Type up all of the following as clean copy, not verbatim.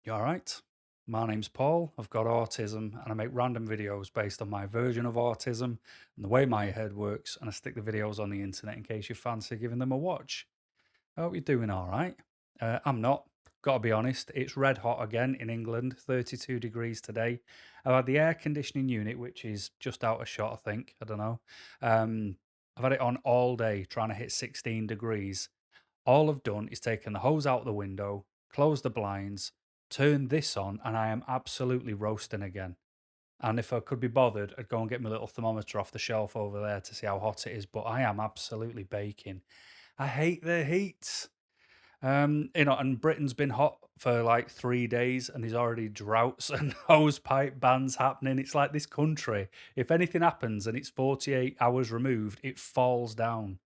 You all right? My name's Paul. I've got autism and I make random videos based on my version of autism and the way my head works. And I stick the videos on the internet in case you fancy giving them a watch. I hope you're doing all right. I'm not. Got to be honest, it's red hot again in England, 32 degrees today. I've had the air conditioning unit, which is just out of shot, I think. I don't know. Um, I've had it on all day trying to hit 16 degrees. All I've done is taken the hose out the window, closed the blinds, turned this on, and I am absolutely roasting again. And if I could be bothered, I'd go and get my little thermometer off the shelf over there to see how hot it is. But I am absolutely baking. I hate the heat. And Britain's been hot for like 3 days, and there's already droughts and hose pipe bans happening. It's like this country. If anything happens and it's 48 hours removed, it falls down.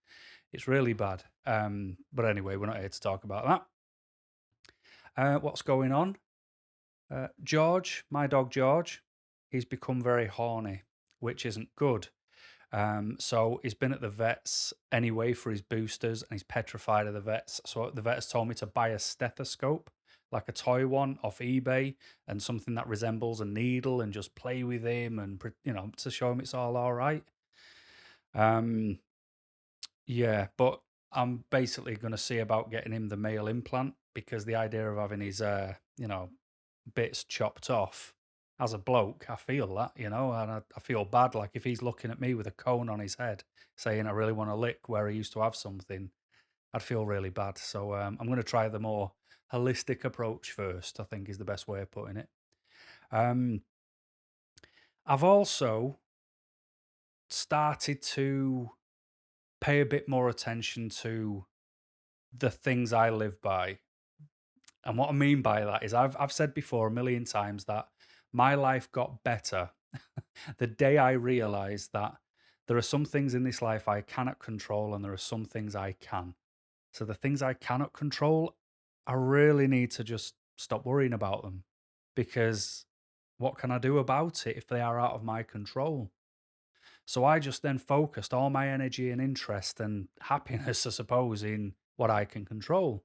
It's really bad. But anyway, we're not here to talk about that. What's going on? George, my dog George, he's become very horny, which isn't good. So he's been at the vets anyway for his boosters and he's petrified of the vets. So the vets told me to buy a stethoscope, like a toy one off eBay, and something that resembles a needle and just play with him and, to show him it's all right. Um, Yeah, but I'm basically going to see about getting him the male implant because the idea of having his, bits chopped off as a bloke, I feel that, and I feel bad. Like if he's looking at me with a cone on his head saying, I really want to lick where he used to have something, I'd feel really bad. So I'm going to try the more holistic approach first, I think is the best way of putting it. Um, I've also started to pay a bit more attention to the things I live by. And what I mean by that is I've said before a million times that my life got better the day I realized that there are some things in this life I cannot control and there are some things I can. So the things I cannot control, I really need to just stop worrying about them because what can I do about it if they are out of my control? So I just then focused all my energy and interest and happiness, I suppose, in what I can control.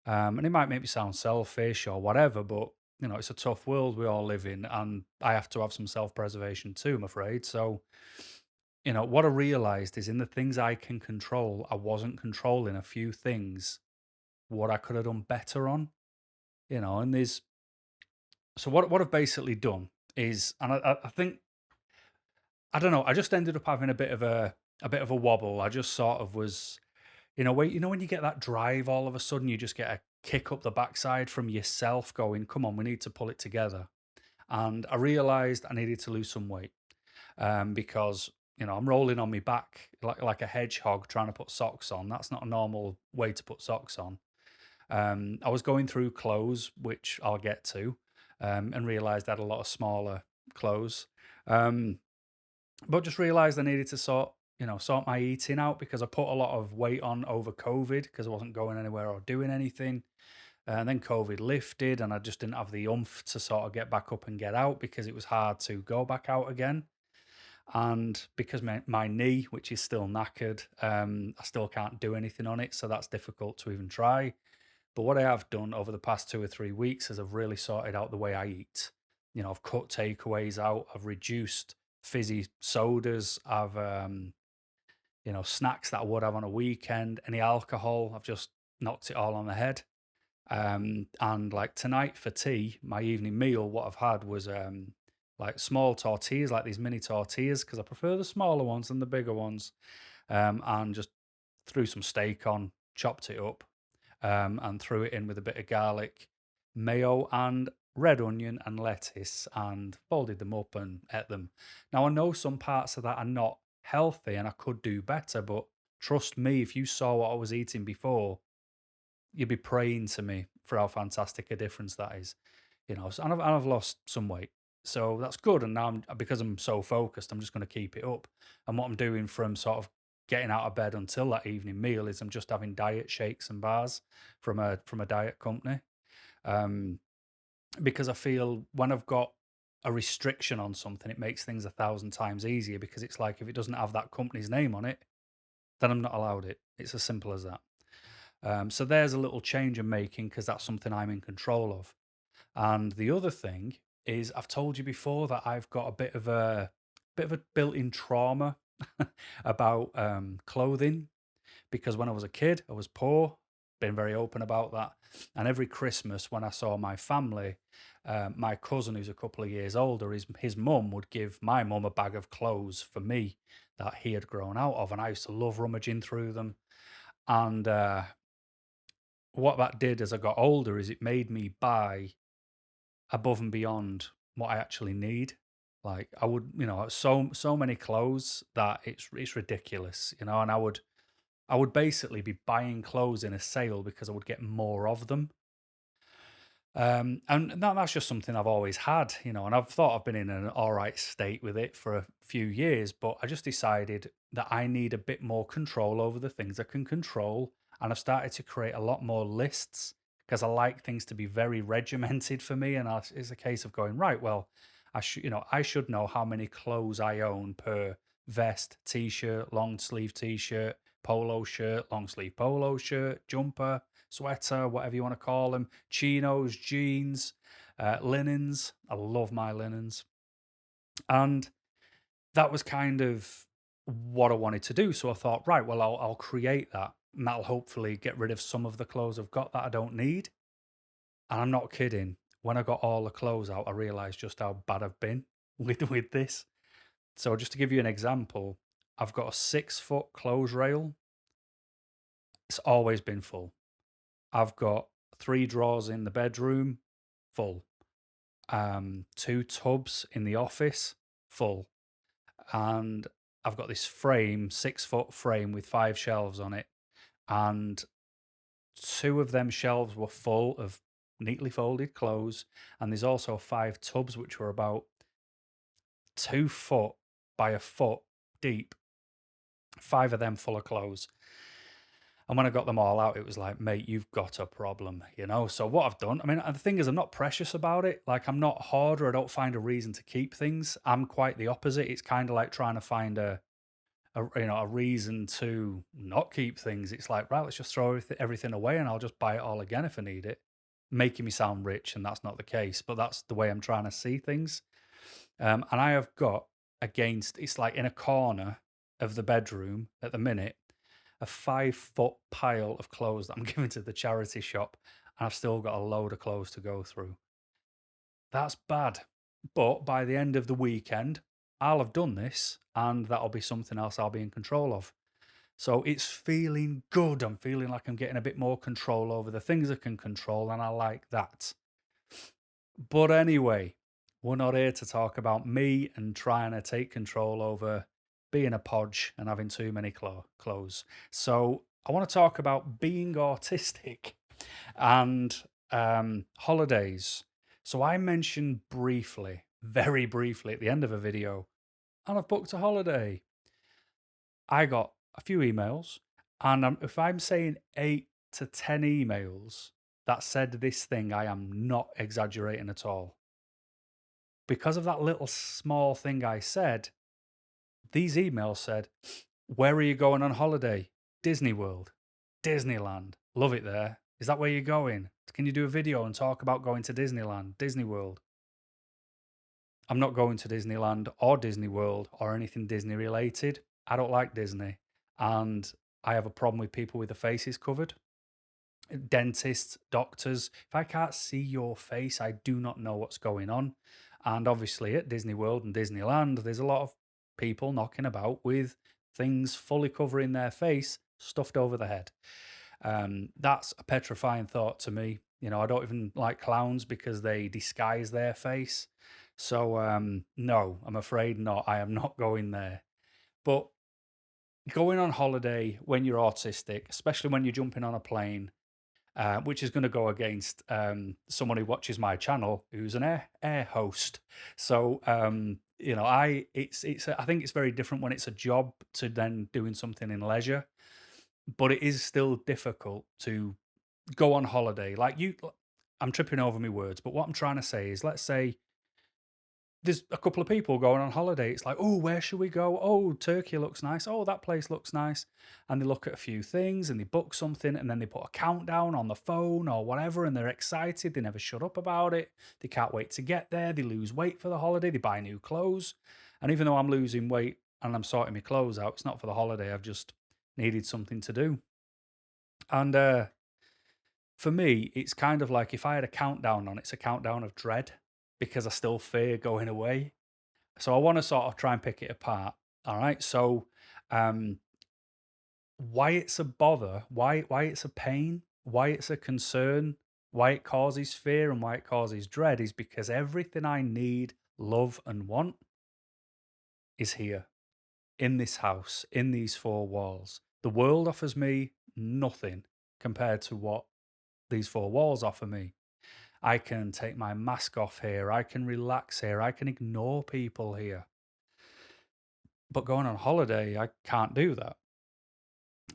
And it might make me sound selfish or whatever, but it's a tough world we all live in, and I have to have some self-preservation too, I'm afraid. So, what I realized is in the things I can control, I wasn't controlling a few things what I could have done better on, and there's so what I've basically done is, and I think I don't know, I just ended up having a bit of a wobble. I just sort of was when you get that drive all of a sudden, you just get a kick up the backside from yourself going, come on, we need to pull it together. And I realized I needed to lose some weight because, I'm rolling on my back like a hedgehog trying to put socks on. That's not a normal way to put socks on. I was going through clothes, which I'll get to, and realized I had a lot of smaller clothes. Um, but just realized I needed to sort my eating out because I put a lot of weight on over COVID because I wasn't going anywhere or doing anything. And then COVID lifted, and I just didn't have the oomph to sort of get back up and get out because it was hard to go back out again. And because my knee, which is still knackered, I still can't do anything on it. So that's difficult to even try. But what I have done over the past 2 or 3 weeks is I've really sorted out the way I eat. I've cut takeaways out, I've reduced fizzy sodas, I've snacks that I would have on a weekend, any alcohol, I've just knocked it all on the head. And like tonight for tea, my evening meal, what I've had was like small tortillas, like these mini tortillas, because I prefer the smaller ones than the bigger ones. And just threw some steak on, chopped it up, and threw it in with a bit of garlic, mayo, and red onion and lettuce, and folded them up and ate them. Now, I know some parts of that are not healthy and I could do better, but trust me, if you saw what I was eating before, you'd be praying to me for how fantastic a difference that is. And I've lost some weight. So that's good. And now because I'm so focused, I'm just going to keep it up. And what I'm doing from sort of getting out of bed until that evening meal is I'm just having diet shakes and bars from a diet company. Um, because I feel when I've got a restriction on something, it makes things 1,000 times easier because it's like if it doesn't have that company's name on it, then I'm not allowed it. It's as simple as that. So there's a little change I'm making because that's something I'm in control of. And the other thing is I've told you before that I've got a bit of a built-in trauma about clothing because when I was a kid, I was poor, been very open about that. And every Christmas, when I saw my family, my cousin, who's a couple of years older, his mum would give my mum a bag of clothes for me that he had grown out of. And I used to love rummaging through them. And what that did as I got older is it made me buy above and beyond what I actually need. Like I would, so many clothes that it's ridiculous, and I would basically be buying clothes in a sale because I would get more of them. And that's just something I've always had, and I've thought I've been in an all right state with it for a few years, but I just decided that I need a bit more control over the things I can control. And I've started to create a lot more lists because I like things to be very regimented for me. And it's a case of going, right, well, I should know how many clothes I own per vest, t-shirt, long sleeve t-shirt, polo shirt, long sleeve polo shirt, jumper, sweater, whatever you want to call them, chinos, jeans, linens. I love my linens. And that was kind of what I wanted to do. So I thought, right, well, I'll create that. And that'll hopefully get rid of some of the clothes I've got that I don't need. And I'm not kidding. When I got all the clothes out, I realized just how bad I've been with this. So just to give you an example, I've got a 6 foot clothes rail. It's always been full. I've got 3 drawers in the bedroom, full. 2 tubs in the office, full. And I've got this frame, 6 foot frame with 5 shelves on it. And 2 of them shelves were full of neatly folded clothes. And there's also 5 tubs, which were about 2 foot by a foot deep. 5 of them full of clothes. And when I got them all out, it was like, mate, you've got a problem, So what I've done, and the thing is, I'm not precious about it. Like, I'm not hoarder. I don't find a reason to keep things. I'm quite the opposite. It's kind of like trying to find a reason to not keep things. It's like, right, let's just throw everything away, and I'll just buy it all again if I need it. Making me sound rich, and that's not the case. But that's the way I'm trying to see things. And I have got it's like in a corner of the bedroom at the minute, a 5 foot pile of clothes that I'm giving to the charity shop, and I've still got a load of clothes to go through. That's bad. But by the end of the weekend, I'll have done this, and that'll be something else I'll be in control of. So it's feeling good. I'm feeling like I'm getting a bit more control over the things I can control, and I like that. But anyway, we're not here to talk about me and trying to take control over being a podge and having too many clothes. So I want to talk about being autistic and holidays. So I mentioned briefly, very briefly at the end of a video, and I've booked a holiday. I got a few emails, and if I'm saying 8 to 10 emails that said this thing, I am not exaggerating at all. Because of that little small thing I said, these emails said, "Where are you going on holiday? Disney World, Disneyland. Love it there. Is that where you're going? Can you do a video and talk about going to Disneyland, Disney World?" I'm not going to Disneyland or Disney World or anything Disney related. I don't like Disney. And I have a problem with people with their faces covered. Dentists, doctors. If I can't see your face, I do not know what's going on. And obviously at Disney World and Disneyland, there's a lot of people knocking about with things fully covering their face, stuffed over the head. That's a petrifying thought to me. I don't even like clowns because they disguise their face. So, no, I'm afraid not. I am not going there. But going on holiday when you're autistic, especially when you're jumping on a plane, which is going to go against someone who watches my channel, who's an air host. So, I think it's very different when it's a job to then doing something in leisure, but it is still difficult to go on holiday. I'm tripping over my words, but what I'm trying to say is, let's say there's a couple of people going on holiday. It's like, oh, where should we go? Oh, Turkey looks nice. Oh, that place looks nice. And they look at a few things and they book something and then they put a countdown on the phone or whatever and they're excited. They never shut up about it. They can't wait to get there. They lose weight for the holiday. They buy new clothes. And even though I'm losing weight and I'm sorting my clothes out, it's not for the holiday. I've just needed something to do. And for me, it's kind of like if I had a countdown on, it's a countdown of dread because I still fear going away. So I want to sort of try and pick it apart. All right. So um, why it's a bother, why it's a pain, why it's a concern, why it causes fear and why it causes dread is because everything I need, love, and want is here in this house, in these four walls. The world offers me nothing compared to what these four walls offer me. I can take my mask off here. I can relax here. I can ignore people here. But going on holiday, I can't do that.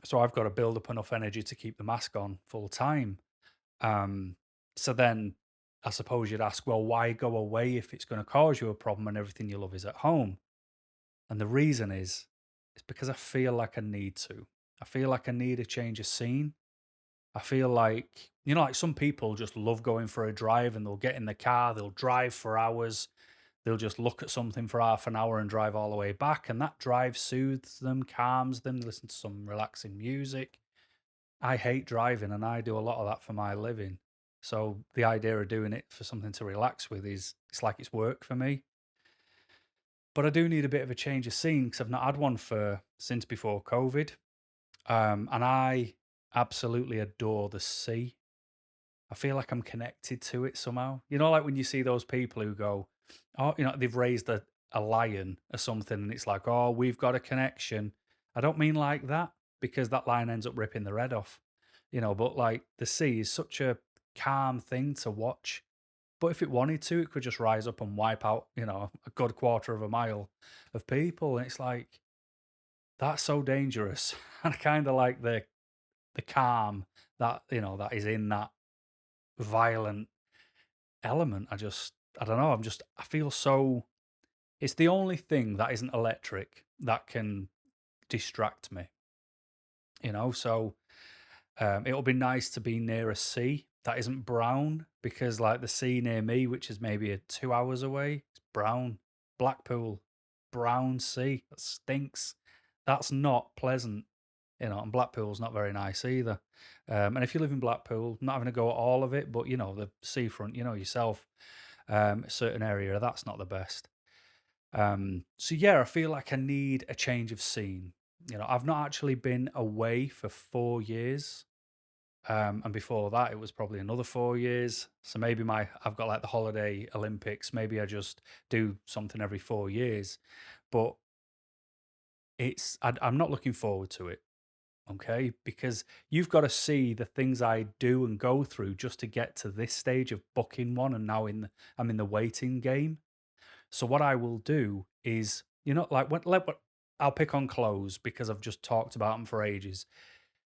So I've got to build up enough energy to keep the mask on full time. Um, so then I suppose you'd ask, well, why go away if it's going to cause you a problem and everything you love is at home? And the reason is, it's because I feel like I need to. I feel like I need a change of scene. I feel like, like some people just love going for a drive and they'll get in the car, they'll drive for hours, they'll just look at something for half an hour and drive all the way back. And that drive soothes them, calms them, listen to some relaxing music. I hate driving and I do a lot of that for my living. So the idea of doing it for something to relax with it's like it's work for me. But I do need a bit of a change of scene because I've not had one since before COVID. And I absolutely adore the sea. I feel like I'm connected to it somehow. Like when you see those people who go, oh, they've raised a lion or something, and it's like, oh, we've got a connection. I don't mean like that because that lion ends up ripping their head off, but like the sea is such a calm thing to watch. But if it wanted to, it could just rise up and wipe out, a good quarter of a mile of people. And it's like, that's so dangerous. And I kind of like the calm that is in that violent element. I don't know. I feel so. It's the only thing that isn't electric that can distract me. So it'll be nice to be near a sea that isn't brown because, like, the sea near me, which is maybe 2 hours away, it's brown. Blackpool, brown sea. That stinks. That's not pleasant. And Blackpool's not very nice either. And if you live in Blackpool, not having to go at all of it, but the seafront, yourself, a certain area, that's not the best. So yeah, I feel like I need a change of scene. I've not actually been away for 4 years. And before that, it was probably another 4 years. So maybe I've got like the holiday Olympics. Maybe I just do something every 4 years. But I'm not looking forward to it. Okay, because you've got to see the things I do and go through just to get to this stage of booking one, and now I'm in the waiting game. So what I will do is, like I'll pick on clothes because I've just talked about them for ages.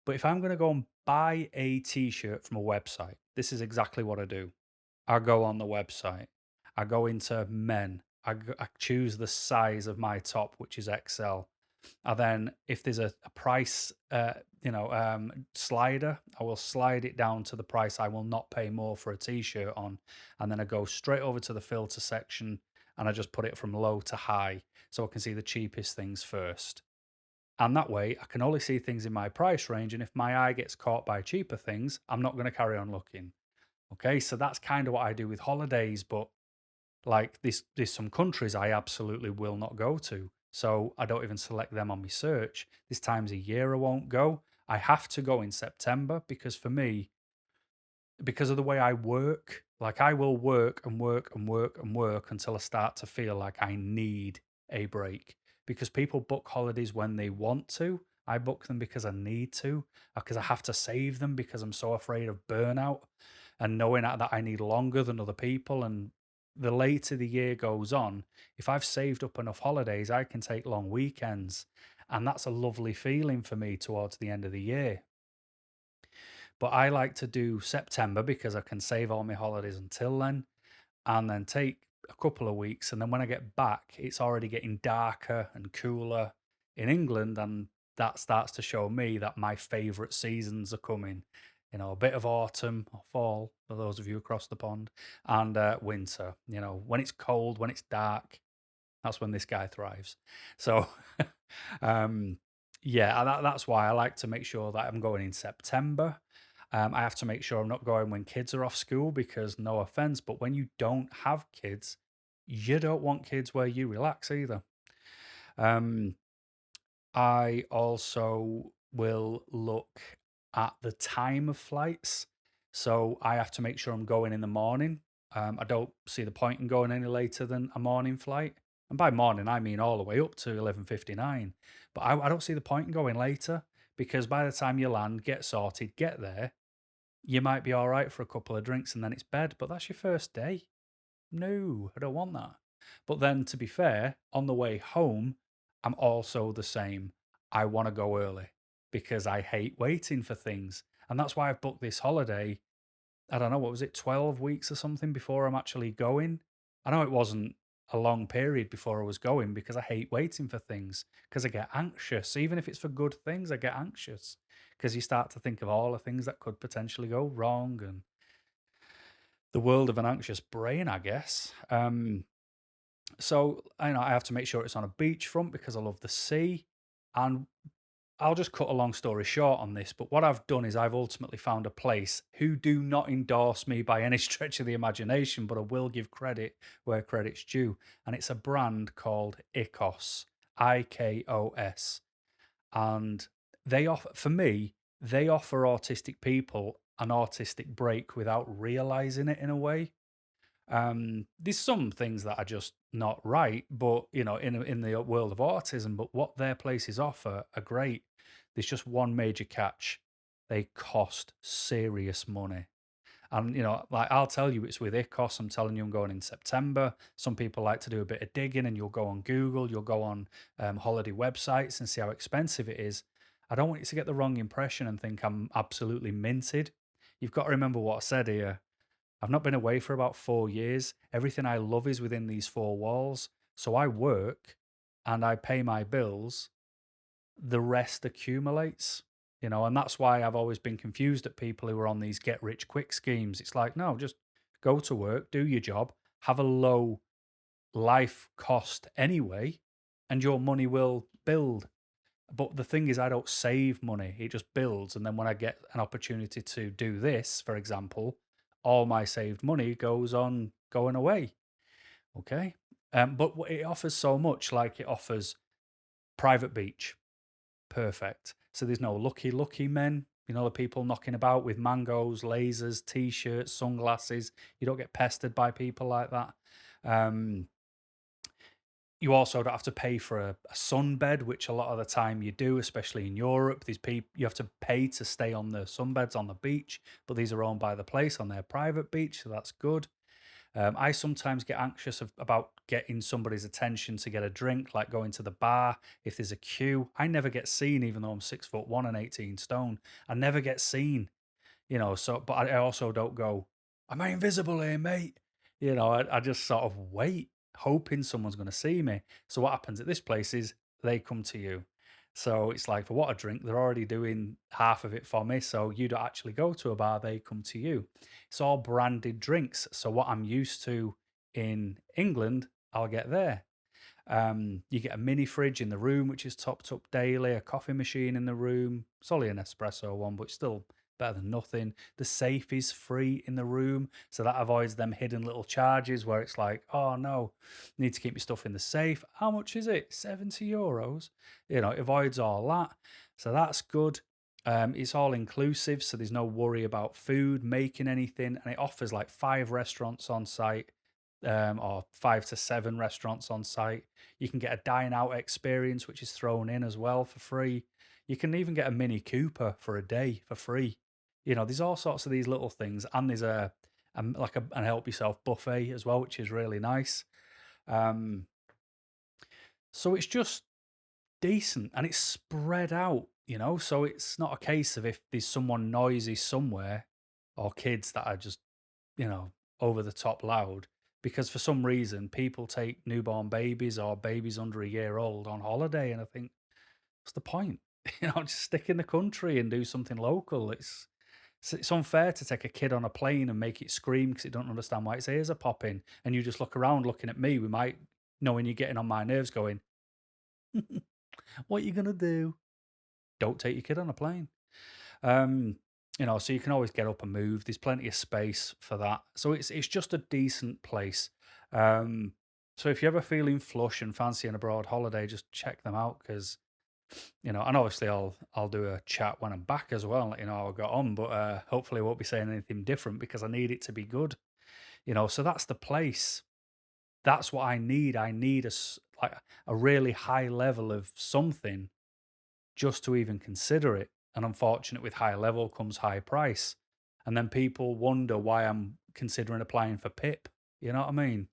But if I'm going to go and buy a t-shirt from a website, this is exactly what I do. I go on the website. I go into men. I choose the size of my top, which is XL. And then if there's a price, slider, I will slide it down to the price I will not pay more for a t-shirt on. And then I go straight over to the filter section and I just put it from low to high so I can see the cheapest things first. And that way I can only see things in my price range. And if my eye gets caught by cheaper things, I'm not going to carry on looking. Okay, so that's kind of what I do with holidays. But like there's some countries I absolutely will not go to. So I don't even select them on my search. There's times a year I won't go. I have to go in September because for me, because of the way I work, like I will work and work and work and work until I start to feel like I need a break. Because people book holidays when they want to. I book them because I need to, because I have to save them because I'm so afraid of burnout and knowing that I need longer than other people. And the later the year goes on, if I've saved up enough holidays, I can take long weekends. And that's a lovely feeling for me towards the end of the year. But I like to do September because I can save all my holidays until then, and then take a couple of weeks, and then when I get back, it's already getting darker and cooler in England, and that starts to show me that my favourite seasons are coming. A bit of autumn or fall for those of you across the pond, and winter. When it's cold, when it's dark, that's when this guy thrives. So, um, yeah, that's why I like to make sure that I'm going in September. I have to make sure I'm not going when kids are off school because, no offense, but when you don't have kids, you don't want kids where you relax either. Um, I also will look at the time of flights. So I have to make sure I'm going in the morning. I don't see the point in going any later than a morning flight. And by morning, I mean all the way up to 11:59. But I don't see the point in going later because by the time you land, get sorted, get there, you might be all right for a couple of drinks and then it's bed. But that's your first day. No, I don't want that. But then, to be fair, on the way home, I'm also the same. I want to go early because I hate waiting for things. And that's why I've booked this holiday. I don't know, what was it, 12 weeks or something before I'm actually going? I know it wasn't a long period before I was going because I hate waiting for things because I get anxious. Even if it's for good things, I get anxious because you start to think of all the things that could potentially go wrong and the world of an anxious brain, I guess. So I have to make sure it's on a beachfront because I love the sea. And I'll just cut a long story short on this, but what I've done is I've ultimately found a place who do not endorse me by any stretch of the imagination, but I will give credit where credit's due. And it's a brand called IKOS, IKOS. And they offer, for me, they offer autistic people an autistic break without realizing it in a way. There's some things that are just not right, but in the world of autism, but what their places offer are great. There's just one major catch: they cost serious money. And like I'll tell you, it's with ICOS. I'm telling you, I'm going in September. Some people like to do a bit of digging, and you'll go on Google, you'll go on holiday websites and see how expensive it is. I don't want you to get the wrong impression and think I'm absolutely minted. You've got to remember what I said here. I've not been away for about 4 years. Everything I love is within these four walls. So I work and I pay my bills. The rest accumulates, and that's why I've always been confused at people who are on these get rich quick schemes. It's like, no, just go to work, do your job, have a low life cost anyway, and your money will build. But the thing is, I don't save money, it just builds. And then when I get an opportunity to do this, for example, all my saved money goes on going away. Okay. But it offers so much, like it offers private beach. Perfect. So there's no lucky men, the people knocking about with mangoes, lasers, t-shirts, sunglasses. You don't get pestered by people like that. You also don't have to pay for a sunbed, which a lot of the time you do, especially in Europe. These people, you have to pay to stay on the sunbeds on the beach, but these are owned by the place on their private beach, so that's good. I sometimes get anxious about getting somebody's attention to get a drink, like going to the bar. If there's a queue, I never get seen, even though I'm 6'1" and 18 stone. I never get seen, So, but I also don't go, "Am I invisible here, mate?" I just sort of wait, hoping someone's going to see me. So what happens at this place is they come to you. So it's like, for what a drink, they're already doing half of it for me. So you don't actually go to a bar, they come to you. It's all branded drinks. So what I'm used to in England, I'll get there. You get a mini fridge in the room, which is topped up daily, a coffee machine in the room. It's only an espresso one, but still better than nothing. The safe is free in the room, so that avoids them hidden little charges where it's like, oh no, need to keep your stuff in the safe. How much is it? €70. It avoids all that. So that's good. It's all inclusive, so there's no worry about food, making anything, and it offers like 5 restaurants on site. Or 5 to 7 restaurants on site. You can get a dine out experience, which is thrown in as well for free. You can even get a Mini Cooper for a day for free. There's all sorts of these little things, and there's an help yourself buffet as well, which is really nice. So it's just decent and it's spread out, so it's not a case of if there's someone noisy somewhere or kids that are just, over the top loud, because for some reason people take newborn babies or babies under a year old on holiday, and I think, what's the point? Just stick in the country and do something local. It's unfair to take a kid on a plane and make it scream because it don't understand why its ears are popping, and you just look around looking at me with my knowing you're getting on my nerves, going, "What are you gonna do? Don't take your kid on a plane." Um, so you can always get up and move. There's plenty of space for that. So it's just a decent place. Um, so if you're ever feeling flush and fancy an abroad holiday, just check them out because and obviously I'll do a chat when I'm back as well, let you know how I got on. But hopefully I won't be saying anything different because I need it to be good. So that's the place. That's what I need. I need like a really high level of something just to even consider it. And unfortunate, with high level comes high price. And then people wonder why I'm considering applying for PIP. You know what I mean?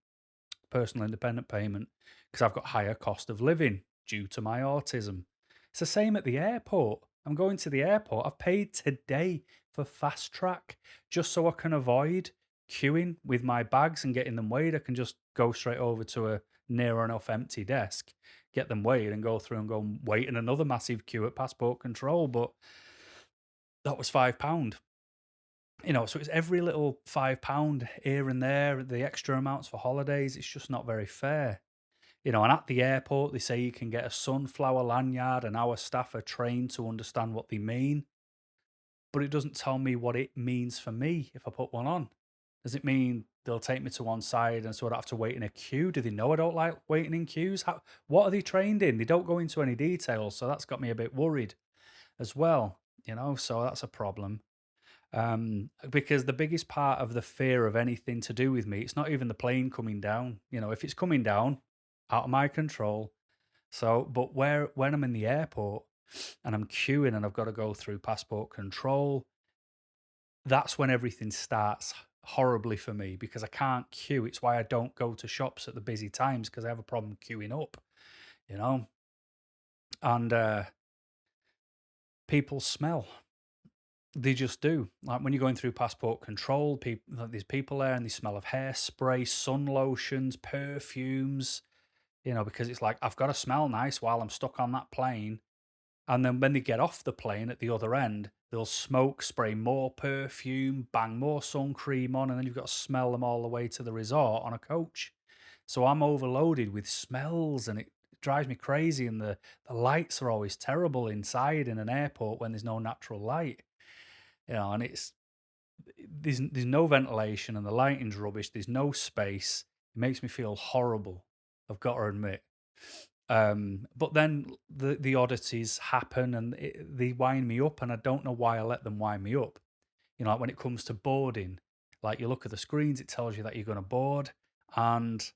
Personal independent payment, because I've got higher cost of living due to my autism. It's the same at the airport. I'm going to the airport. I've paid today for fast track just so I can avoid queuing with my bags and getting them weighed. I can just go straight over to a near enough empty desk, get them weighed, and go through and go and wait in another massive queue at passport control. But that was £5. So it's every little £5 here and there, the extra amounts for holidays. It's just not very fair. And at the airport, they say you can get a sunflower lanyard, and our staff are trained to understand what they mean. But it doesn't tell me what it means for me if I put one on. Does it mean they'll take me to one side and so I don't have to wait in a queue? Do they know I don't like waiting in queues? What are they trained in? They don't go into any details, so that's got me a bit worried as well. So that's a problem. Because the biggest part of the fear of anything to do with me, it's not even the plane coming down. If it's coming down, out of my control. So, but when I'm in the airport and I'm queuing and I've got to go through passport control, that's when everything starts horribly for me because I can't queue. It's why I don't go to shops at the busy times because I have a problem queuing up, and people smell. They just do. Like when you're going through passport control, there's people there and they smell of hairspray, sun lotions, perfumes, because it's like, I've got to smell nice while I'm stuck on that plane. And then when they get off the plane at the other end, they'll smoke, spray more perfume, bang more sun cream on, and then you've got to smell them all the way to the resort on a coach. So I'm overloaded with smells and it drives me crazy. And the lights are always terrible inside in an airport when there's no natural light. And there's no ventilation and the lighting's rubbish. There's no space. It makes me feel horrible, I've got to admit. But then the oddities happen and they wind me up, and I don't know why I let them wind me up. Like when it comes to boarding, like you look at the screens, it tells you that you're going to board, and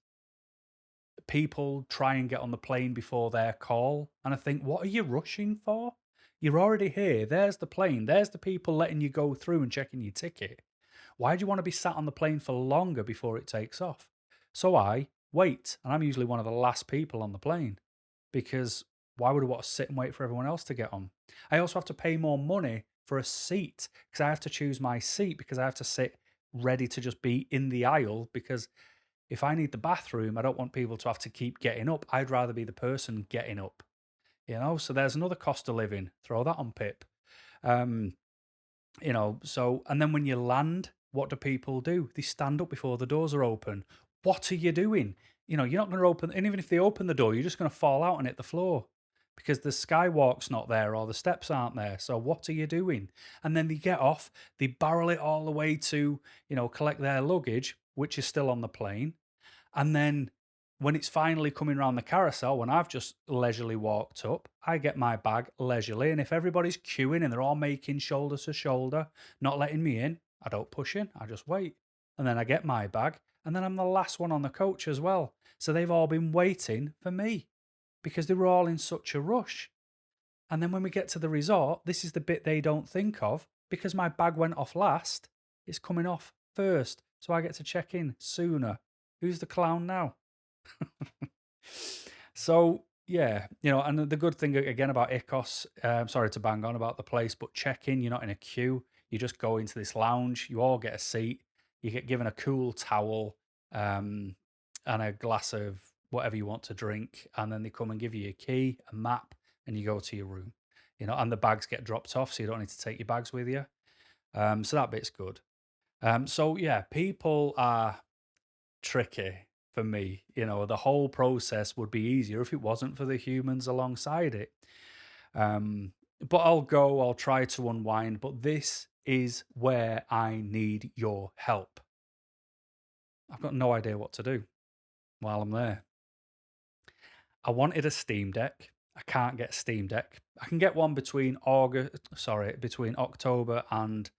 people try and get on the plane before their call. And I think, what are you rushing for? You're already here. There's the plane. There's the people letting you go through and checking your ticket. Why do you want to be sat on the plane for longer before it takes off? So I wait, and I'm usually one of the last people on the plane because why would I want to sit and wait for everyone else to get on? I also have to pay more money for a seat because I have to choose my seat because I have to sit ready to just be in the aisle because if I need the bathroom, I don't want people to have to keep getting up. I'd rather be the person getting up. So there's another cost of living. Throw that on PIP. So, and then when you land, what do people do? They stand up before the doors are open. What are you doing? You're not going to open, and even if they open the door, you're just going to fall out and hit the floor because the skywalk's not there or the steps aren't there. So what are you doing? And then they get off, they barrel it all the way to, collect their luggage, which is still on the plane. And then when it's finally coming around the carousel, when I've just leisurely walked up, I get my bag leisurely. And if everybody's queuing and they're all making shoulder to shoulder, not letting me in, I don't push in, I just wait. And then I get my bag, and then I'm the last one on the coach as well. So they've all been waiting for me because they were all in such a rush. And then when we get to the resort, this is the bit they don't think of because my bag went off last. It's coming off first. So I get to check in sooner. Who's the clown now? So, yeah, and the good thing again about ICOS, sorry to bang on about the place, but check in, you're not in a queue. You just go into this lounge, you all get a seat, you get given a cool towel, um, and a glass of whatever you want to drink, and then they come and give you a key, a map, and you go to your room. And the bags get dropped off, so you don't need to take your bags with you. So that bit's good. So yeah, people are tricky for me. The whole process would be easier if it wasn't for the humans alongside it. But I'll try to unwind, but this is where I need your help. I've got no idea what to do while I'm there. I wanted a Steam Deck. I can't get a Steam Deck. I can get one between October and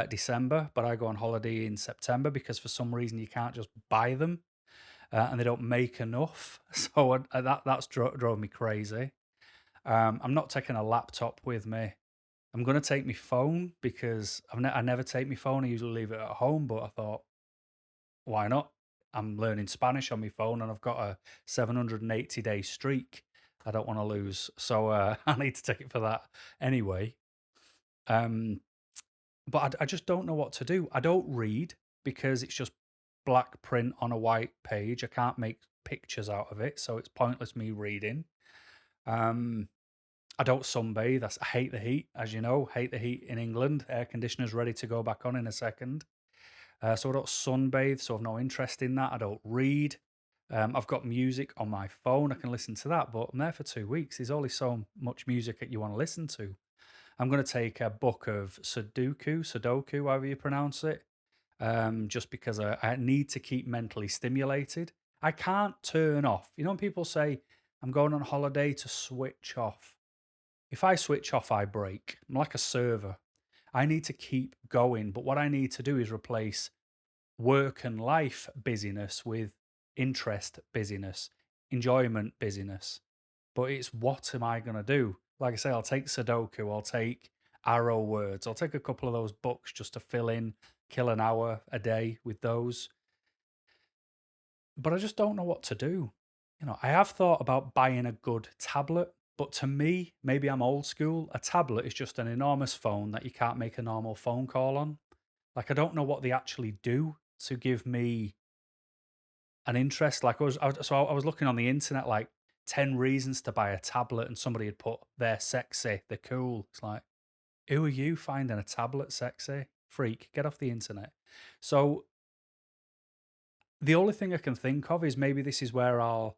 December, but I go on holiday in September because for some reason you can't just buy them, and they don't make enough. So that's drove me crazy. I'm not taking a laptop with me. I'm going to take my phone because I never take my phone. I usually leave it at home, but I thought, why not? I'm learning Spanish on my phone and I've got a 780-day streak I don't want to lose. So I need to take it for that anyway. But I just don't know what to do. I don't read because it's just black print on a white page. I can't make pictures out of it, so it's pointless me reading. I don't sunbathe. I hate the heat, as you know. Hate the heat in England. Air conditioner's ready to go back on in a second. So I don't sunbathe, so I've no interest in that. I don't read. I've got music on my phone. I can listen to that, but I'm there for 2 weeks. There's only so much music that you want to listen to. I'm going to take a book of Sudoku, however you pronounce it, just because I need to keep mentally stimulated. I can't turn off. When people say, I'm going on holiday to switch off. If I switch off, I break. I'm like a server. I need to keep going, but what I need to do is replace work and life busyness with interest busyness, enjoyment busyness. But it's what am I going to do? Like I say, I'll take Sudoku, I'll take arrow words, I'll take a couple of those books just to fill in, kill an hour a day with those. But I just don't know what to do. I have thought about buying a good tablet, but to me, maybe I'm old school. A tablet is just an enormous phone that you can't make a normal phone call on. Like, I don't know what they actually do to give me an interest. Like, I was looking on the internet, like 10 reasons to buy a tablet, and somebody had put they're sexy, they're cool. It's like, who are you finding a tablet sexy? Freak, get off the internet. So the only thing I can think of is maybe this is where I'll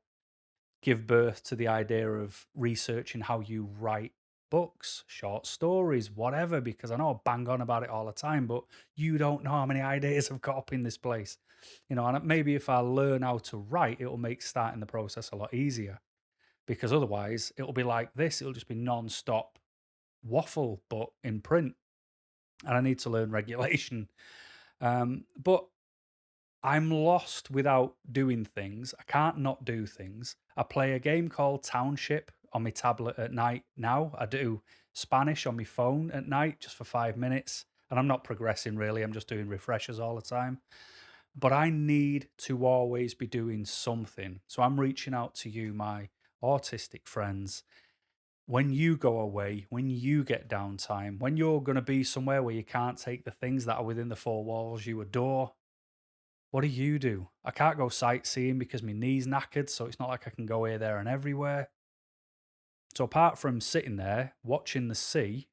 give birth to the idea of researching how you write books, short stories, whatever, because I know I bang on about it all the time, but you don't know how many ideas I've got up in this place. And maybe if I learn how to write, it'll make starting the process a lot easier, because otherwise it'll be like this. It'll just be non-stop waffle, but in print. And I need to learn regulation. But I'm lost without doing things. I can't not do things. I play a game called Township on my tablet at night now. I do Spanish on my phone at night just for 5 minutes. And I'm not progressing really. I'm just doing refreshers all the time. But I need to always be doing something. So I'm reaching out to you, my autistic friends. When you go away, when you get downtime, when you're going to be somewhere where you can't take the things that are within the four walls you adore, what do you do? I can't go sightseeing because my knee's knackered, so it's not like I can go here, there, and everywhere. So apart from sitting there watching the sea,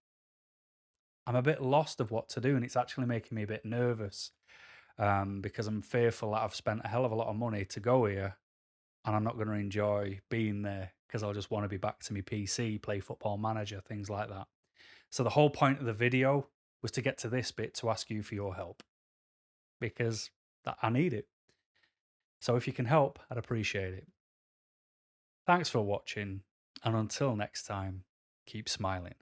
I'm a bit lost of what to do, and it's actually making me a bit nervous because I'm fearful that I've spent a hell of a lot of money to go here, and I'm not going to enjoy being there because I'll just want to be back to my PC, play Football Manager, things like that. So the whole point of the video was to get to this bit to ask you for your help because I need it. So if you can help, I'd appreciate it. Thanks for watching, and until next time, keep smiling.